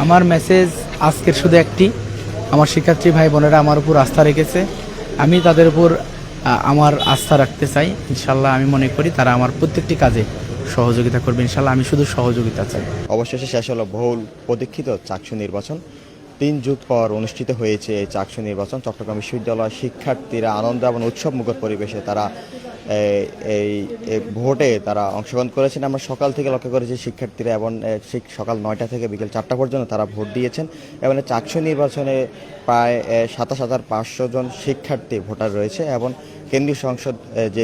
আমার মেসেজ আজকের শুধু একটি, আমার শিক্ষার্থী ভাই বোনেরা আমার উপর আস্থা রেখেছে, আমি তাদের উপর আমার আস্থা রাখতে চাই। ইনশাল্লাহ আমি মনে করি তারা আমার প্রত্যেকটি কাজে সহযোগিতা করবে। ইনশাল্লাহ আমি শুধু সহযোগিতা চাই। অবশেষে শেষ হলো বহুল প্রতীক্ষিত চাকসু নির্বাচন। 3 যুগ পর অনুষ্ঠিত হয়েছে এই চাকসু নির্বাচন। চট্টগ্রাম বিশ্ববিদ্যালয়ের শিক্ষার্থীরা আনন্দ এবং উৎসব মুখর পরিবেশে তারা এই ভোটে তারা অংশগ্রহণ করেছেন। আমরা সকাল থেকে লক্ষ্য করেছি শিক্ষার্থীরা এবং সকাল 9টা থেকে বিকেল 4টা পর্যন্ত তারা ভোট দিয়েছেন এবং চাকসু নির্বাচনে প্রায় 27,500 জন শিক্ষার্থী ভোটার রয়েছে এবং কেন্দ্রীয় সংসদ যে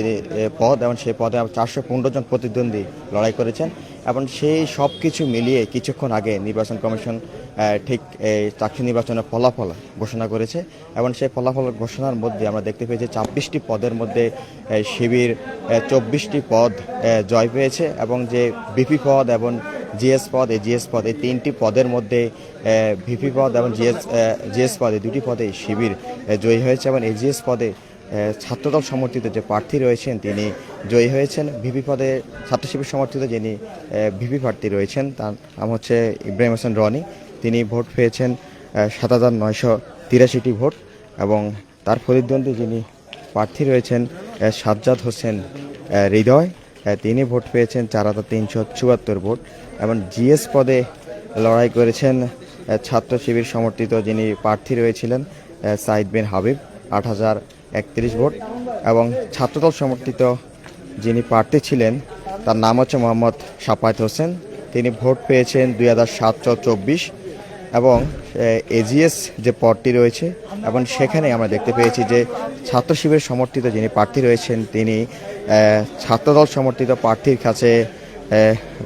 পদ এবং সেই পদে 415 জন প্রতিদ্বন্দ্বী লড়াই করেছেন এবং সেই সব কিছু মিলিয়ে কিছুক্ষণ আগে নির্বাচন কমিশন ঠিক চাকসু নির্বাচনের ফলাফল ঘোষণা করেছে এবং সেই ফলাফল ঘোষণার মধ্যে আমরা দেখতে পেয়েছি 26টি পদের মধ্যে শিবির 24টি পদ জয় পেয়েছে এবং যে ভিপি পদ এবং জিএস পদ এই 3টি পদের মধ্যে ভিপি পদ এবং জিএস পদ এই 2টি পদে শিবির জয়ী হয়েছে এবং এই জিএস পদে ছাত্রদল সমর্থিত যে প্রার্থী রয়েছেন তিনি জয়ী হয়েছেন। ভিপি পদে ছাত্র শিবির সমর্থিত যিনি ভিপি প্রার্থী রয়েছেন তার নাম হচ্ছে ইব্রাহিম হোসেন রনি, তিনি ভোট পেয়েছেন 7,983টি ভোট এবং তার প্রতিদ্বন্দ্বী যিনি প্রার্থী রয়েছেন সাজ্জাদ হোসেন হৃদয়, তিনি ভোট পেয়েছেন 4,374 ভোট এবং জিএস পদে লড়াই করেছেন ছাত্র শিবির সমর্থিত যিনি প্রার্থী রয়েছিলেন সাইদ বিন হাবিব 8,031 ভোট এবং ছাত্রদল সমর্থিত যিনি প্রার্থী ছিলেন তার নাম হচ্ছে মোহাম্মদ সাফায়েত হোসেন, তিনি ভোট পেয়েছেন 2,724 এবং এজিএস যে পদটি রয়েছে এবং সেখানে আমরা দেখতে পেয়েছি যে ছাত্র শিবির সমর্থিত যিনি প্রার্থী রয়েছেন তিনি ছাত্রদল সমর্থিত প্রার্থীর কাছে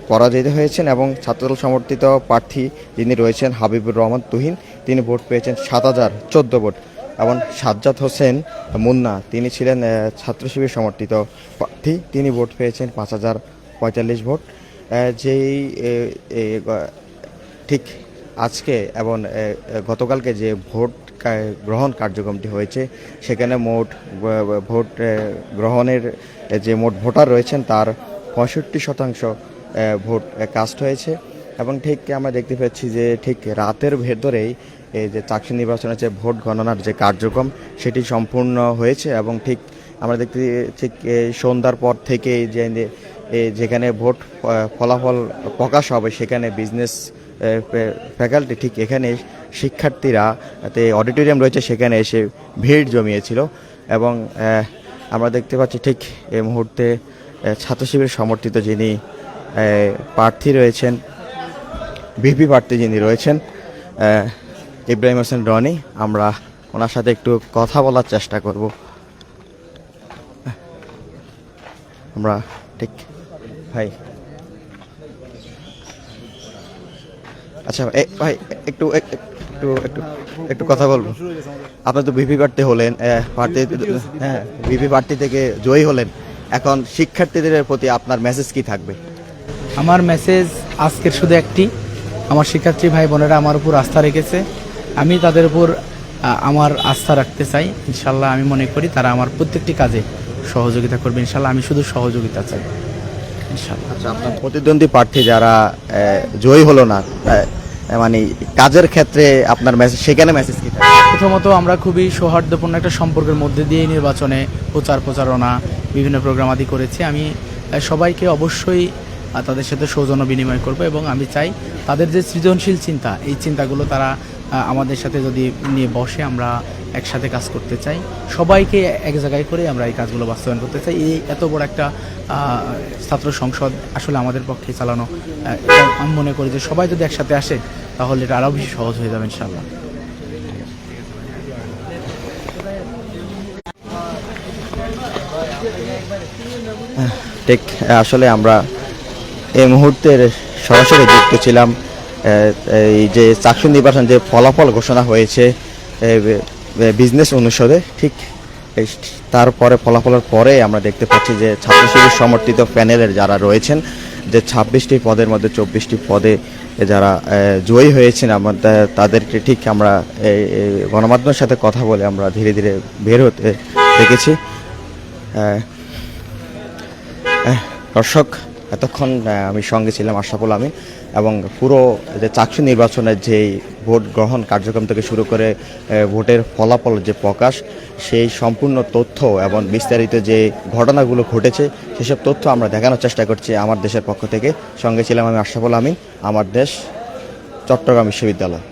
পরাজিত হয়েছেন এবং ছাত্রদল সমর্থিত প্রার্থী যিনি রয়েছেন হাবিবুর রহমান তুহিন, তিনি ভোট পেয়েছেন 7,014 ভোট এবং সাজ্জাদ হোসেন মুন্না তিনি ছিলেন ছাত্র শিবির সমর্থিত প্রার্থী, তিনি ভোট পেয়েছেন 5,045 ভোট। যেই ঠিক আজকে এবং গতকালকে যে ভোট গ্রহণ কার্যক্রমটি হয়েছে সেখানে মোট ভোট গ্রহণের যে মোট ভোটার রয়েছেন তার 65% ভোট কাস্ট হয়েছে এবং ঠিক আমরা দেখতে পাচ্ছি যে ঠিক রাতের ভেতরেই এই যে চাকসু নির্বাচনের যে ভোট গণনার যে কার্যক্রম সেটি সম্পূর্ণ হয়েছে এবং ঠিক আমরা দেখতে ঠিক সন্ধ্যার পর থেকে যে যেখানে ভোট ফলাফল প্রকাশ হবে সেখানে বিজনেস ফ্যাকাল্টি ঠিক এখানে শিক্ষার্থীরা অডিটোরিয়াম রয়েছে সেখানে এসে ভিড় জমিয়েছিল এবং আমরা দেখতে পাচ্ছি ঠিক এই মুহূর্তে ছাত্র শিবির সমর্থিত যিনি প্রার্থী রয়েছেন ভিপি প্রার্থী যিনি রয়েছেন ইব্রাহিম হোসেন রনি, আমরা ওনার সাথে একটু কথা বলার চেষ্টা করব। আমরা ঠিক ভাই আচ্ছা ভাই একটু একটু একটু একটু কথা বলবো। আপনি তো ভিপি প্রার্থী হলেন, হ্যাঁ ভিপি প্রার্থী থেকে জয়ী হলেন, এখন শিক্ষার্থীদের প্রতি আপনার মেসেজ কি থাকবে? আমার মেসেজ আজকের শুধু একটি, আমার শিক্ষার্থী ভাই বোনেরা আমার উপর আস্থা রেখেছে, আমি তাদের উপর আমার আস্থা রাখতে চাই। ইনশাল্লাহ আমি মনে করি তারা আমার প্রত্যেকটি কাজে সহযোগিতা করবে। ইনশাল্লাহ আমি শুধু সহযোগিতা চাই ইনশাল্লাহ। আচ্ছা, আপনার প্রতিদ্বন্দ্বী প্রার্থী যারা জয়ী হলো না মানে কাজের ক্ষেত্রে আপনার মেসেজ সেখানে মেসেজ কি থাকে? প্রথমত আমরা খুবই সৌহার্দ্যপূর্ণ একটা সম্পর্কের মধ্যে দিয়ে নির্বাচনে প্রচারণা বিভিন্ন প্রোগ্রাম আদি করেছি। আমি সবাইকে অবশ্যই তাদের সাথে সৌজন্য বিনিময় করব এবং আমি চাই তাদের যে সৃজনশীল চিন্তা এই চিন্তাগুলো তারা আমাদের সাথে যদি নিয়ে বসে আমরা একসাথে কাজ করতে চাই, সবাইকে এক জায়গায় করে আমরা এই কাজগুলো বাস্তবায়ন করতে চাই। এই এত বড় একটা ছাত্র সংসদ আসলে আমাদের পক্ষে চালানো, আমি মনে করি যে সবাই যদি একসাথে আসে তাহলে এটা আরও বেশি সহজ হয়ে যাবে ইনশাআল্লাহ। ঠিক আসলে আমরা এই মুহূর্তের সরাসরি যুক্ত ছিলাম এই যে চাকসু নির্বাচন যে ফলাফল ঘোষণা হয়েছে বিজনেস অনুষদে, ঠিক তারপরে ফলাফলের পরে আমরা দেখতে পাচ্ছি যে ছাত্র শিবির সমর্থিত প্যানেলের যারা রয়েছেন যে 26টি পদের মধ্যে 24টি পদে যারা জয়ী হয়েছেন তাদেরকে ঠিক আমরা গণমাধ্যমের সাথে কথা বলে আমরা ধীরে ধীরে বের হতে দেখেছি। দর্শক, এতক্ষণ আমি সঙ্গে ছিলাম আশরাফুল আমিন। এবং পুরো যে চাকসু নির্বাচনের যেই ভোট গ্রহণ কার্যক্রম থেকে শুরু করে ভোটের ফলাফল যে প্রকাশ, সেই সম্পূর্ণ তথ্য এবং বিস্তারিত যে ঘটনাগুলো ঘটেছে সেসব তথ্য আমরা দেখানোর চেষ্টা করছি আমার দেশের পক্ষ থেকে। সঙ্গে ছিলাম আমি আশরাফুল আমিন, আমার দেশ, চট্টগ্রাম বিশ্ববিদ্যালয়।